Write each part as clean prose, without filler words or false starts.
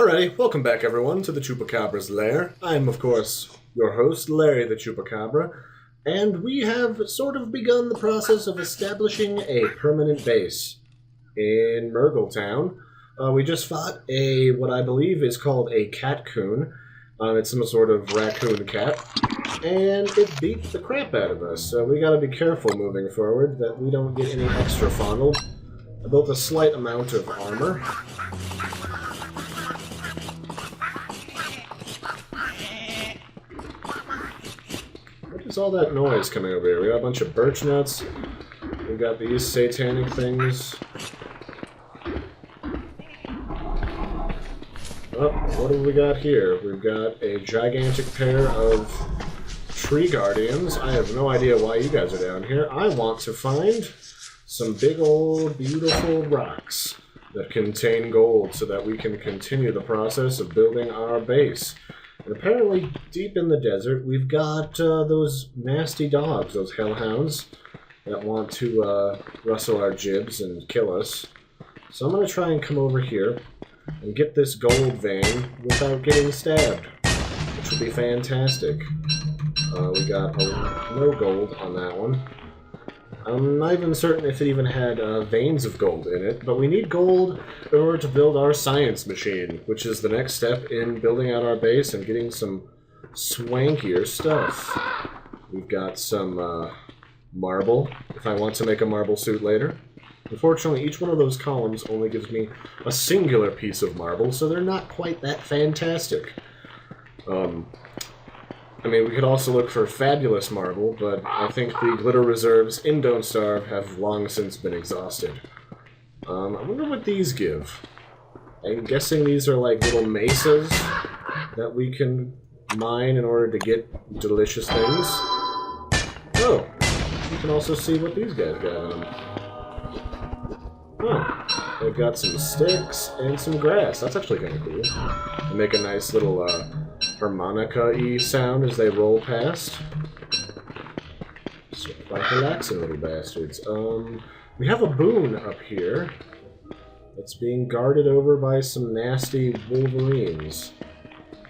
Alrighty, welcome back everyone to the Chupacabra's lair. I am, of course, your host, Larry the Chupacabra, and we have sort of begun the process of establishing a permanent base in Murgletown. We just fought what I believe is called a Catcoon. It's some sort of raccoon cat, and it beat the crap out of us, so we gotta be careful moving forward that we don't get any extra fondled. I built a slight amount of armor. What's all that noise coming over here? We got a bunch of birchnuts. We got these satanic things. Oh, what have we got here? We've got a gigantic pair of tree guardians. I have no idea why you guys are down here. I want to find some big old beautiful rocks that contain gold so that we can continue the process of building our base. And apparently, deep in the desert, we've got those nasty dogs, those hellhounds, that want to rustle our jibs and kill us. So I'm going to try and come over here and get this gold vein without getting stabbed, which would be fantastic. We got no gold on that one. I'm not even certain if it even had veins of gold in it, but we need gold in order to build our science machine, which is the next step in building out our base and getting some swankier stuff. We've got some marble, if I want to make a marble suit later. Unfortunately, each one of those columns only gives me a singular piece of marble, so they're not quite that fantastic. I mean, we could also look for fabulous marble, but I think the glitter reserves in Don't Starve have long since been exhausted. I wonder what these give. I'm guessing these are like little mesas that we can mine in order to get delicious things. Oh, you can also see what these guys got on them. Oh, they've got some sticks and some grass. That's actually kind of cool. They make a nice little harmonica-y sound as they roll past. Sort of like relaxing little bastards. We have a boon up here that's being guarded over by some nasty wolverines.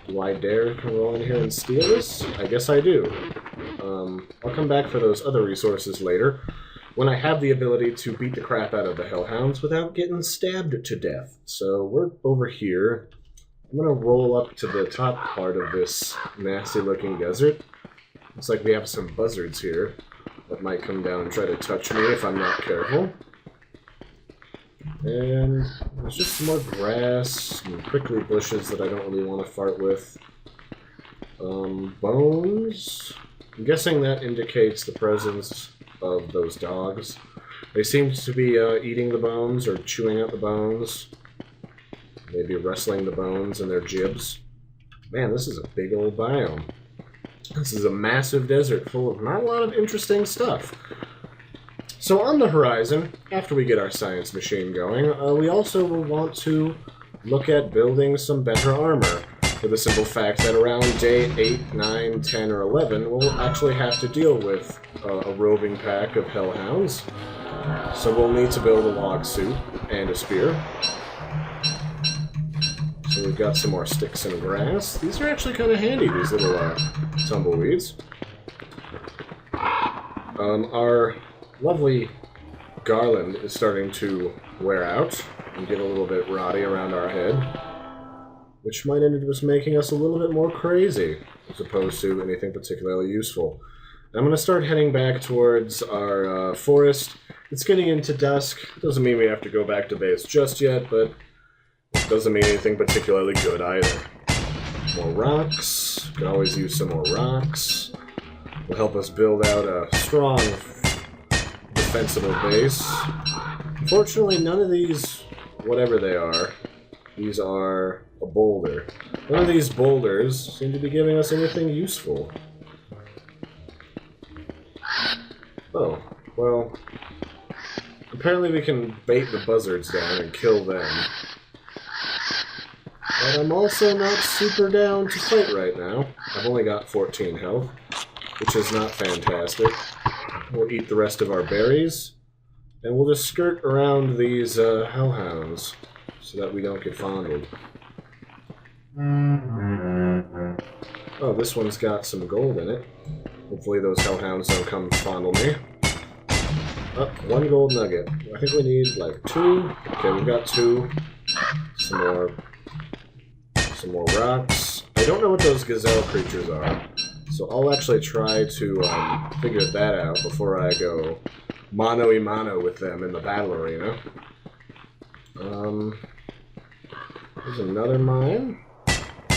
Do I dare come roll in here and steal this? I guess I do. I'll come back for those other resources later, when I have the ability to beat the crap out of the hellhounds without getting stabbed to death. So we're over here. I'm going to roll up to the top part of this nasty-looking desert. Looks like we have some buzzards here that might come down and try to touch me if I'm not careful. And there's just some more grass and prickly bushes that I don't really want to fart with. Bones. I'm guessing that indicates the presence of those dogs. They seem to be eating the bones or chewing out the bones. Maybe wrestling the bones in their jibs. Man, this is a big old biome. This is a massive desert full of not a lot of interesting stuff. So on the horizon, after we get our science machine going, we also will want to look at building some better armor, for the simple fact that around day 8, 9, 10, or 11, we'll actually have to deal with a roving pack of hellhounds. So we'll need to build a log suit and a spear. So we've got some more sticks and grass. These are actually kind of handy, these little tumbleweeds. Our lovely garland is starting to wear out and get a little bit rotty around our head, which might end up just making us a little bit more crazy, as opposed to anything particularly useful. I'm going to start heading back towards our forest. It's getting into dusk. Doesn't mean we have to go back to base just yet, but it doesn't mean anything particularly good either. More rocks. Could always use some more rocks. Will help us build out a strong, defensible base. Unfortunately, none of these, whatever they are, these are a boulder. None of these boulders seem to be giving us anything useful. Oh, well, apparently we can bait the buzzards down and kill them. But I'm also not super down to fight right now. I've only got 14 health, which is not fantastic. We'll eat the rest of our berries, and we'll just skirt around these hellhounds so that we don't get fondled. Oh, this one's got some gold in it. Hopefully those hellhounds don't come fondle me. Oh, 1 gold nugget. I think we need like 2. Okay, we've got 2. Some more rocks. I don't know what those gazelle creatures are, so I'll actually try to figure that out before I go mano-a-mano with them in the battle arena. There's another mine.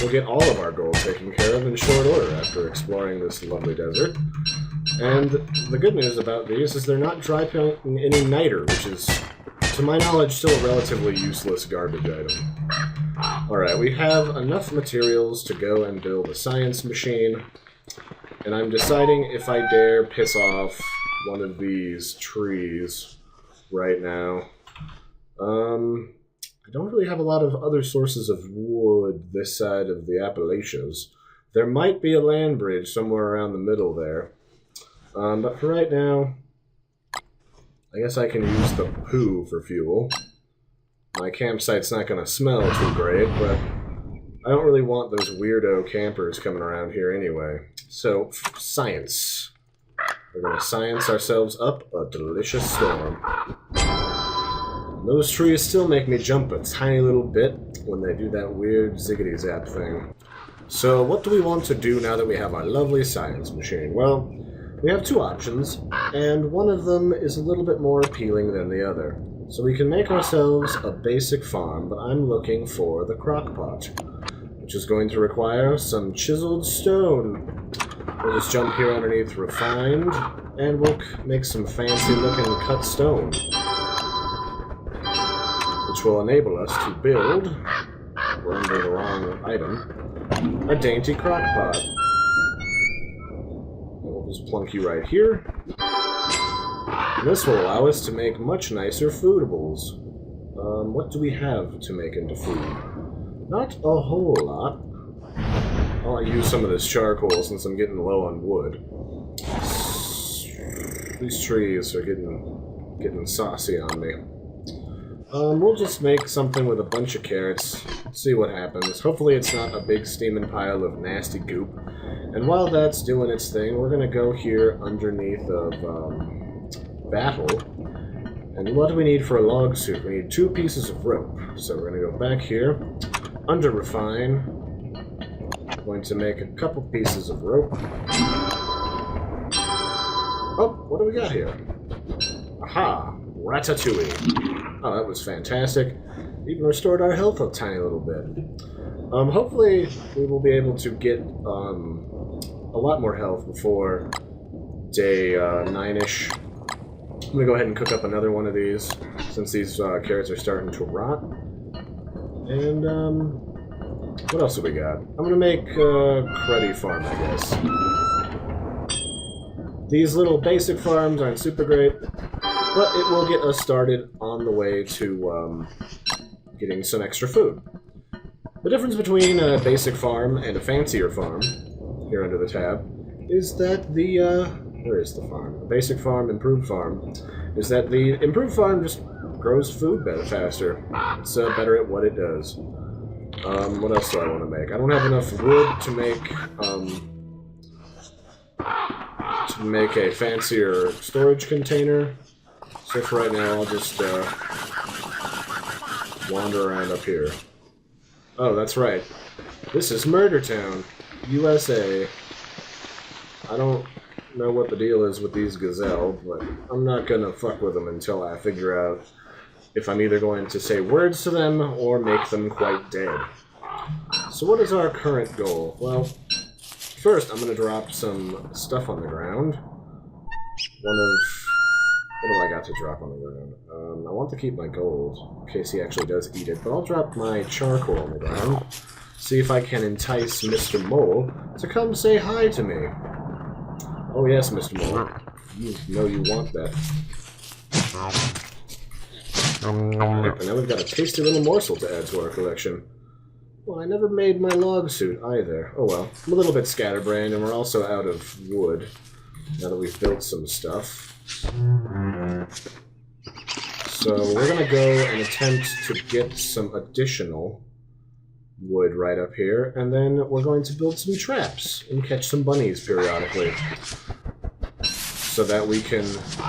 We'll get all of our gold taken care of in short order after exploring this lovely desert. And the good news about these is they're not dropping any niter, which is, to my knowledge, still a relatively useless garbage item. Alright, we have enough materials to go and build a science machine, and I'm deciding if I dare piss off one of these trees right now. I don't really have a lot of other sources of wood this side of the Appalachians. There might be a land bridge somewhere around the middle there. But for right now, I guess I can use the poo for fuel. My campsite's not going to smell too great, but I don't really want those weirdo campers coming around here anyway. So, science. We're going to science ourselves up a delicious storm. Those trees still make me jump a tiny little bit when they do that weird ziggity-zap thing. So what do we want to do now that we have our lovely science machine? Well, we have 2 options, and one of them is a little bit more appealing than the other. So we can make ourselves a basic farm, but I'm looking for the crockpot, which is going to require some chiseled stone. We'll just jump here underneath refined, and we'll make some fancy-looking cut stone, which will enable us to build, we're under the wrong item, a dainty crockpot. We'll just plunk you right here. And this will allow us to make much nicer foodables. What do we have to make into food? Not a whole lot. I'll use some of this charcoal since I'm getting low on wood. These trees are getting saucy on me. We'll just make something with a bunch of carrots, see what happens. Hopefully it's not a big steaming pile of nasty goop. And while that's doing its thing, we're gonna go here underneath of battle. And what do we need for a log suit? We need 2 pieces of rope. So we're gonna go back here, under refine. I'm going to make a couple pieces of rope. Oh, what do we got here? Aha! Ratatouille. Oh, that was fantastic. Even restored our health a tiny little bit. Hopefully we will be able to get a lot more health before day 9-ish. I'm gonna go ahead and cook up another one of these, since these carrots are starting to rot. And, what else have we got? I'm gonna make a cruddy farm, I guess. These little basic farms aren't super great, but it will get us started on the way to getting some extra food. The difference between a basic farm and a fancier farm, here under the tab, is that the, where is the farm? The basic farm, improved farm, is that the improved farm just grows food better, faster. It's better at what it does. What else do I want to make? I don't have enough wood to make a fancier storage container. So for right now, I'll just wander around up here. Oh, that's right. This is Murder Town, USA. I don't know what the deal is with these gazelle, but I'm not gonna fuck with them until I figure out if I'm either going to say words to them or make them quite dead. So what is our current goal? Well, first I'm gonna drop some stuff on the ground. What do I got to drop on the ground? I want to keep my gold, in case he actually does eat it, but I'll drop my charcoal on the ground. See if I can entice Mr. Mole to come say hi to me. Oh yes, Mr. Mole. You know you want that. Right, and now we've got a tasty little morsel to add to our collection. Well, I never made my log suit either. Oh well. I'm a little bit scatterbrained, and we're also out of wood, now that we've built some stuff. So we're gonna go and attempt to get some additional wood right up here, and then we're going to build some traps and catch some bunnies periodically, so that we can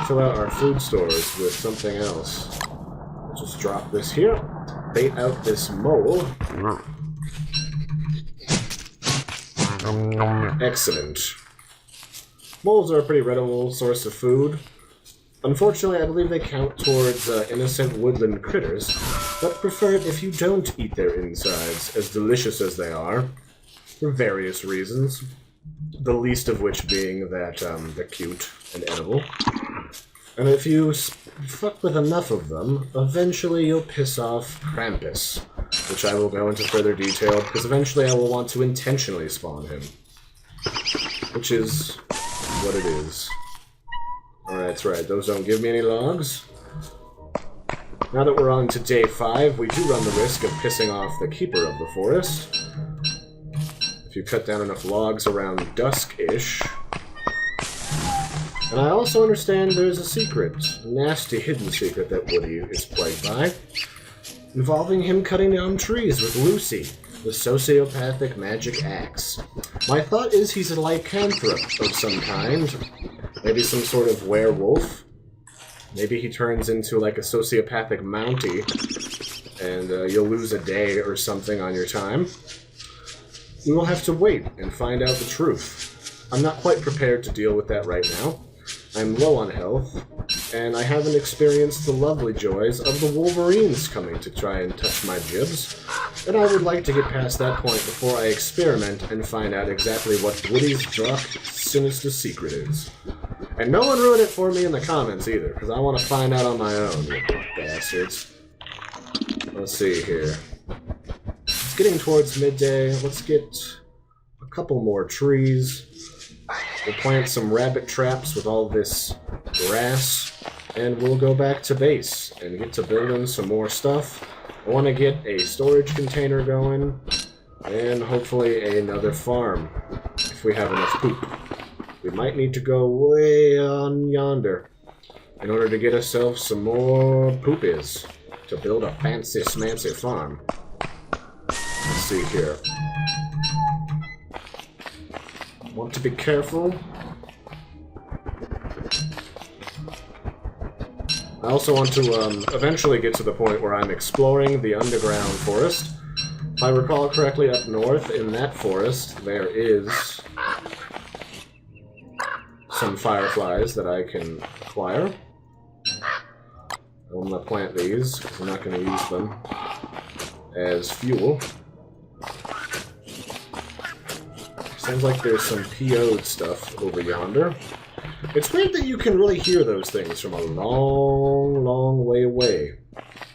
fill out our food stores with something else. I'll just drop this here, bait out this mole. Excellent. Moles are a pretty reputable source of food. Unfortunately, I believe they count towards innocent woodland critters, but prefer it if you don't eat their insides, as delicious as they are, for various reasons. The least of which being that they're cute and edible. And if you fuck with enough of them, eventually you'll piss off Krampus, which I will go into further detail, because eventually I will want to intentionally spawn him. Which is what it is. Alright, that's right, those don't give me any logs. Now that we're on to day 5, we do run the risk of pissing off the keeper of the forest. If you cut down enough logs around dusk-ish. And I also understand there's a secret, a nasty hidden secret that Woody is plagued by, involving him cutting down trees with Lucy, the sociopathic magic axe. My thought is he's a lycanthrope of some kind. Maybe some sort of werewolf. Maybe he turns into like a sociopathic Mountie, and you'll lose a day or something on your time. We will have to wait and find out the truth. I'm not quite prepared to deal with that right now. I'm low on health, and I haven't experienced the lovely joys of the Wolverines coming to try and touch my jibs, and I would like to get past that point before I experiment and find out exactly what Woody's dark, sinister secret is. And no one ruin it for me in the comments either, because I want to find out on my own, you bastards. Let's see here. It's getting towards midday. Let's get a couple more trees. We'll plant some rabbit traps with all this grass, and we'll go back to base and get to building some more stuff. I want to get a storage container going, and hopefully another farm, if we have enough poop. We might need to go way on yonder in order to get ourselves some more poopies to build a fancy smancy farm. Let's see here. Want to be careful. I also want to eventually get to the point where I'm exploring the underground forest. If I recall correctly, up north in that forest there is some fireflies that I can acquire. I'm going to plant these, because I'm not going to use them as fuel. Sounds like there's some PO'd stuff over yonder. It's weird that you can really hear those things from a long, long way away.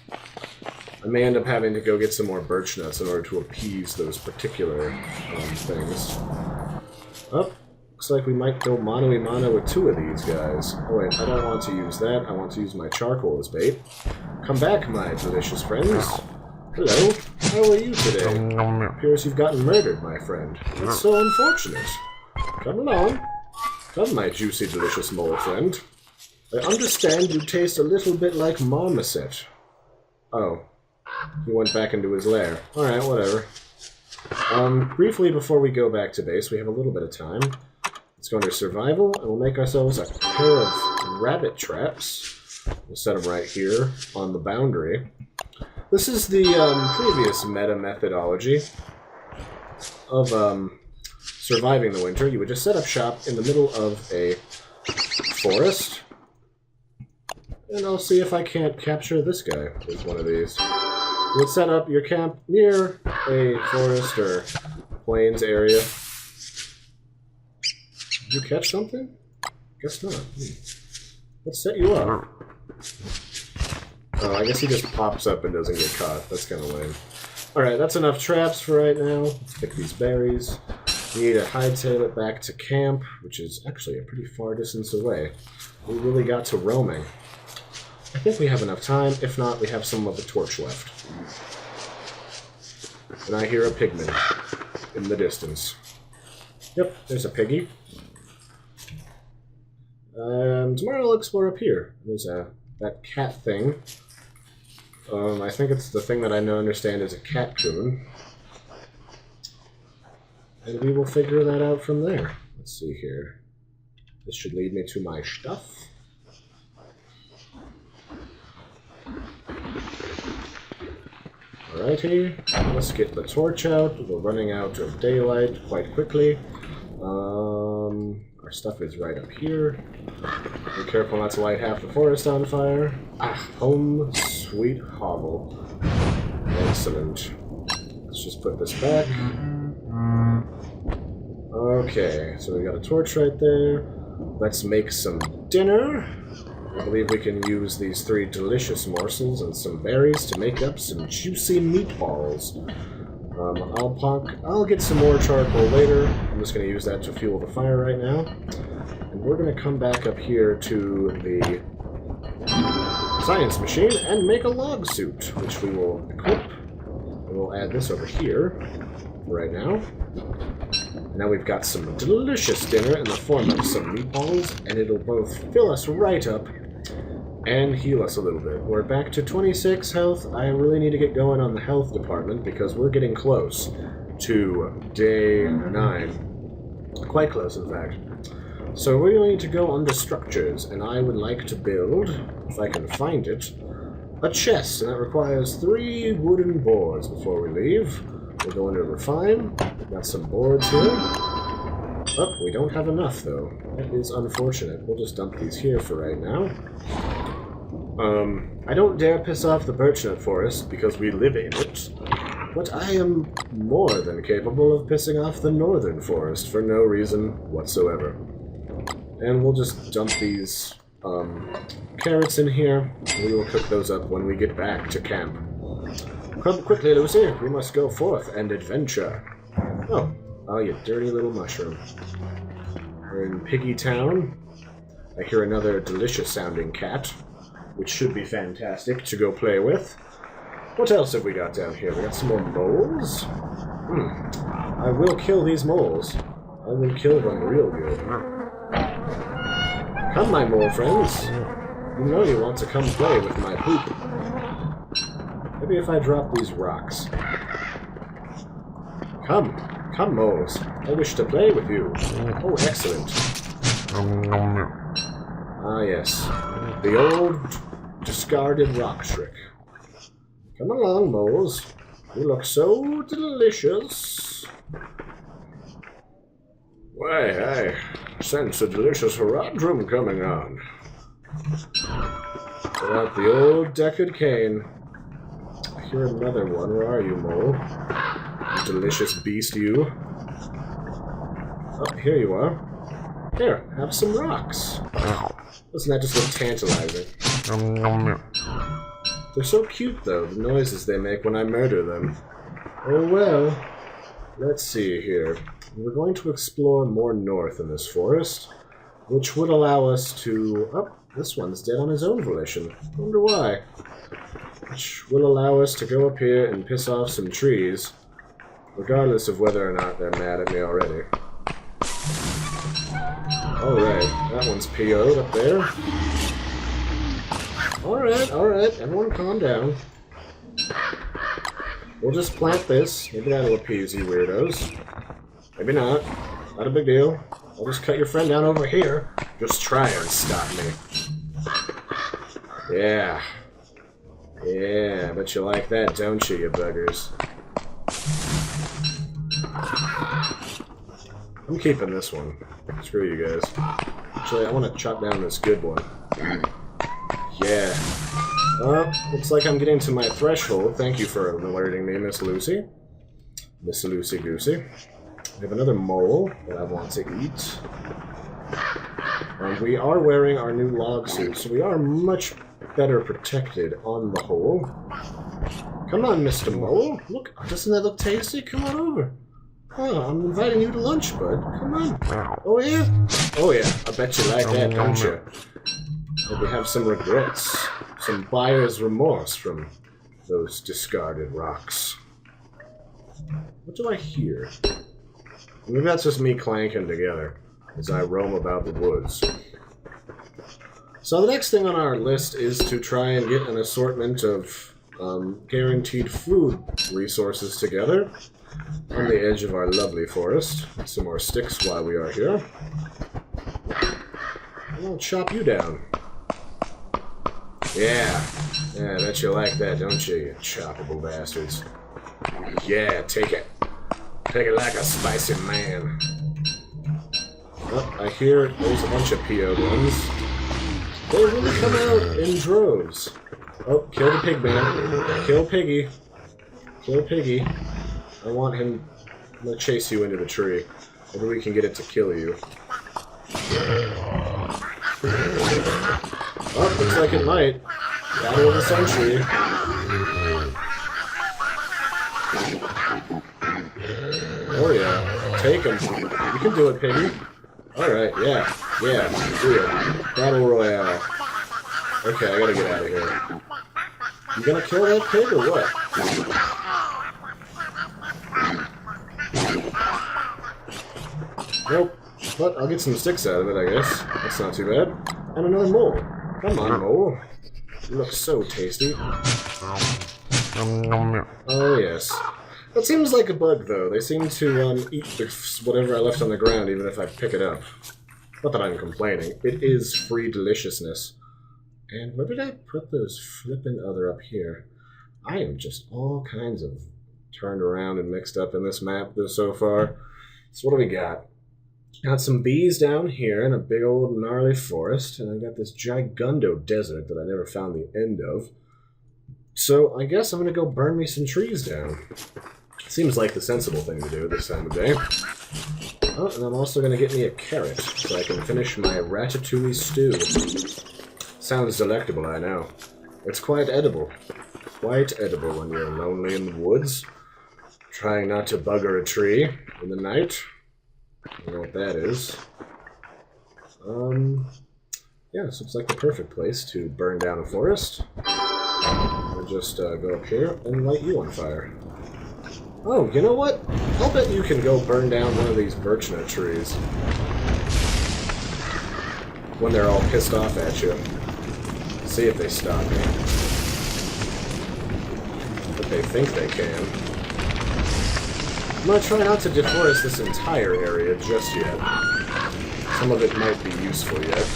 I may end up having to go get some more birchnuts in order to appease those particular things. Oh, looks like we might go mano-a-mano with 2 of these guys. Oh wait, I don't want to use that. I want to use my charcoal as bait. Come back, my delicious friends. Hello, how are you today? Appears you've gotten murdered, my friend. It's so unfortunate. Come along. Come, my juicy, delicious mole friend. I understand you taste a little bit like marmoset. Oh. He went back into his lair. Alright, whatever. Briefly before we go back to base, we have a little bit of time. Let's go under survival, and we'll make ourselves a pair of rabbit traps. We'll set them right here on the boundary. This is the previous meta methodology of surviving the winter. You would just set up shop in the middle of a forest, and I'll see if I can't capture this guy with one of these. You would set up your camp near a forest or plains area. Did you catch something? Guess not. Let's set you up. Oh, I guess he just pops up and doesn't get caught. That's kind of lame. Alright, that's enough traps for right now. Let's pick these berries. We need to hightail it back to camp, which is actually a pretty far distance away. We really got to roaming. I think we have enough time. If not, we have some of the torch left. And I hear a pigman in the distance. Yep, there's a piggy. Tomorrow I'll explore up here. There's that cat thing. I think it's the thing that I now understand is a Catcoon. and we will figure that out from there. Let's see here. This should lead me to my stuff. Alrighty, let's get the torch out. We're running out of daylight quite quickly. Our stuff is right up here. Be careful not to light half the forest on fire. Ah, home sweet hovel. Excellent. Let's just put this back. Okay, so we got a torch right there. Let's make some dinner. I believe we can use these 3 delicious morsels and some berries to make up some juicy meatballs. I'll get some more charcoal later. I'm just going to use that to fuel the fire right now. And we're going to come back up here to the science machine and make a log suit, which we will equip. And we'll add this over here right now. Now we've got some delicious dinner in the form of some meatballs, and it'll both fill us right up and heal us a little bit. We're back to 26 health. I really need to get going on the health department because we're getting close to day 9. Quite close, in fact. So we really need to go on to structures, and I would like to build, if I can find it, a chest, and that requires 3 wooden boards before we leave. We'll go into refine. We've got some boards here. Oh, we don't have enough, though. That is unfortunate. We'll just dump these here for right now. I don't dare piss off the birchnut forest because we live in it, but I am more than capable of pissing off the northern forest for no reason whatsoever. And we'll just dump these carrots in here. We will cook those up when we get back to camp. Come quickly, Lucy. We must go forth and adventure. Oh, you dirty little mushroom. We're in Piggy Town. I hear another delicious-sounding cat, which should be fantastic to go play with. What else have we got down here? We got some more moles? I will kill these moles. I will kill them real good. Come, my mole friends. You know you want to come play with my poop. Maybe if I drop these rocks. Come, moles. I wish to play with you. Oh, excellent. Ah, yes. The old discarded rock trick. Come along, moles. You look so delicious. Why, I sense a delicious horadrum coming on. Pull out the old decad cane. I hear another one. Where are you, mole? You delicious beast, you. Oh, here you are. Here, have some rocks. Doesn't that just look tantalizing? They're so cute, though, the noises they make when I murder them. Oh well. Let's see here. We're going to explore more north in this forest, which would allow us to... Oh, this one's dead on his own volition. I wonder why. Which will allow us to go up here and piss off some trees, regardless of whether or not they're mad at me already. Alright, that one's PO'd up there. Alright, everyone calm down. We'll just plant this. Maybe that'll appease you weirdos. Maybe not. Not a big deal. I'll just cut your friend down over here. Just try and stop me. Yeah. Yeah, bet you like that, don't you buggers? I'm keeping this one. Screw you guys. Actually, I want to chop down this good one. Yeah. Looks like I'm getting to my threshold. Thank you for alerting me, Miss Lucy. Miss Lucy Goosey. We have another mole that I want to eat. We are wearing our new log suit, so we are much better protected on the whole. Come on, Mr. Mole. Look, doesn't that look tasty? Come on over. Oh, I'm inviting you to lunch, bud. Come on. Oh, yeah? Oh, yeah. I bet you like that, don't you? Maybe have some regrets. Some buyer's remorse from those discarded rocks. What do I hear? Maybe that's just me clanking together as I roam about the woods. So the next thing on our list is to try and get an assortment of guaranteed food resources together. on the edge of our lovely forest. Some more sticks while we are here. And I'll chop you down. Yeah. Yeah, I bet you like that, don't you, you choppable bastards. Yeah, take it. Take it like a spicy man. Oh, I hear there's a bunch of PO ones. They really come out in droves. Oh, kill the pig man. Kill Piggy. Kill Piggy. I want him to chase you into the tree. Maybe we can get it to kill you. Oh, looks like it might. Battle of the century. Oh yeah. Take him. You can do it, Piggy. Alright, yeah. Yeah, do it. Battle Royale. Okay, I gotta get out of here. You gonna kill that pig or what? Nope. But I'll get some sticks out of it, I guess. That's not too bad. And another mole. Come on, mole. You look so tasty. Oh, yes. That seems like a bug, though. They seem to eat whatever I left on the ground, even if I pick it up. Not that I'm complaining. It is free deliciousness. And where did I put those flippin' other up here? I am just all kinds of turned around and mixed up in this map so far. So what do we got? Got some bees down here in a big old gnarly forest, and I got this gigundo desert that I never found the end of. So I guess I'm gonna go burn me some trees down. Seems like the sensible thing to do this time of day. Oh, and I'm also gonna get me a carrot so I can finish my ratatouille stew. Sounds delectable, I know. It's quite edible. Quite edible when you're lonely in the woods, trying not to bugger a tree in the night. You know what that is. Yeah, this looks like the perfect place to burn down a forest. I'll just go up here and light you on fire. Oh, you know what? I'll bet you can go burn down one of these birchnut trees when they're all pissed off at you. See if they stop me. But they think they can. I'm gonna try not to deforest this entire area just yet. Some of it might be useful yet.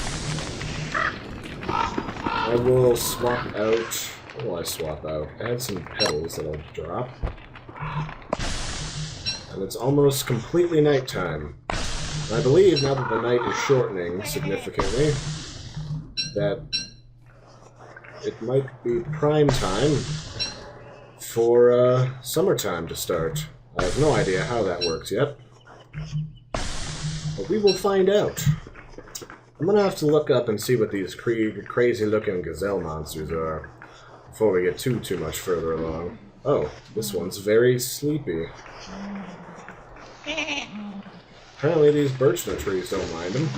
I will swap out... What will I swap out? I had some petals that I'll drop. And it's almost completely nighttime. And I believe, now that the night is shortening significantly, that it might be prime time for summertime to start. I have no idea how that works yet. But we will find out. I'm gonna have to look up and see what these crazy-looking gazelle monsters are before we get too much further along. Oh, this one's very sleepy. Apparently these birchnut trees don't mind him.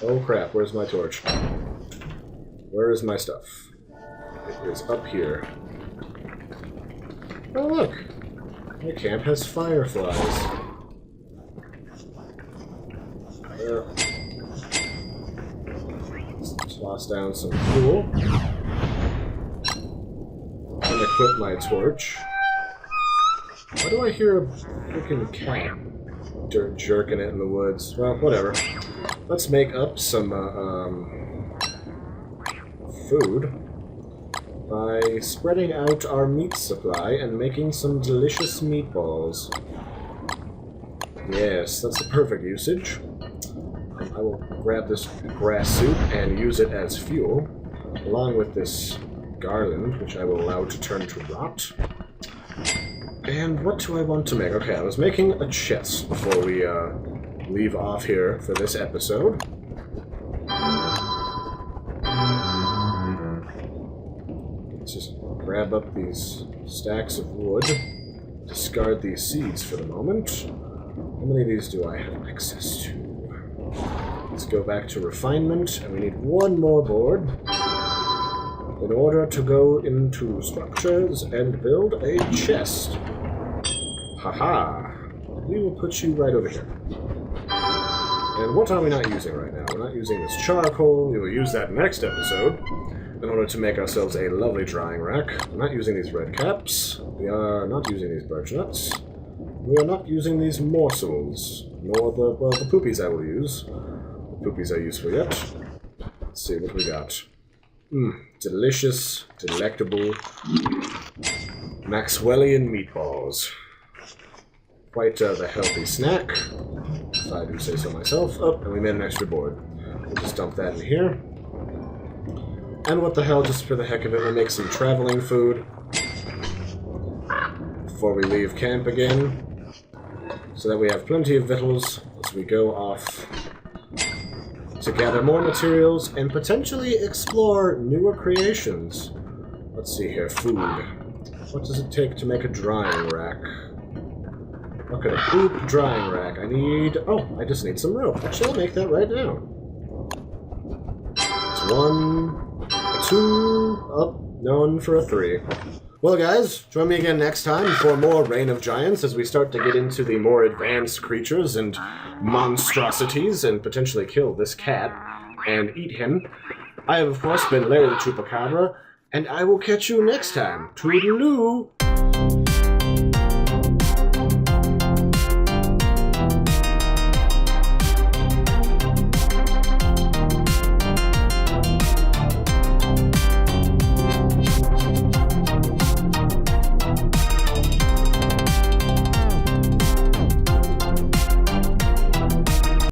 Oh crap, where's my torch? Where is my stuff? It is up here. Oh look! My camp has fireflies. There. Let's toss down some fuel. And equip my torch. Why do I hear a freaking cat jerking it in the woods? Well, whatever. Let's make up some food by spreading out our meat supply and making some delicious meatballs. Yes, that's the perfect usage. I will grab this grass soup and use it as fuel, along with this garland, which I will allow to turn to rot. And what do I want to make? Okay, I was making a chest before we leave off here for this episode. Let's just grab up these stacks of wood, discard these seeds for the moment. How many of these do I have access to? Let's go back to refinement, and we need one more board in order to go into structures and build a chest. Haha! We will put you right over here. And what are we not using right now? We're not using this charcoal. We will use that next episode. in order to make ourselves a lovely drying rack. We're not using these red caps. We are not using these birchnuts. We are not using these morsels, nor the poopies I will use. The poopies are useful yet. Let's see what we got. Delicious, delectable Maxwellian meatballs. Quite the healthy snack, if I do say so myself. Oh, and we made an extra board. We'll just dump that in here. And what the hell, just for the heck of it, we'll make some traveling food before we leave camp again, so that we have plenty of victuals as we go off to gather more materials and potentially explore newer creations. Let's see here, food. What does it take to make a drying rack? Look at a poop drying rack. I just need some rope. Actually, I'll make that right now. It's 1, 2, up, none for a 3. Well, guys, join me again next time for more Reign of Giants as we start to get into the more advanced creatures and monstrosities and potentially kill this cat and eat him. I have, of course, been Larry the Chupacabra, and I will catch you next time. Toodaloo!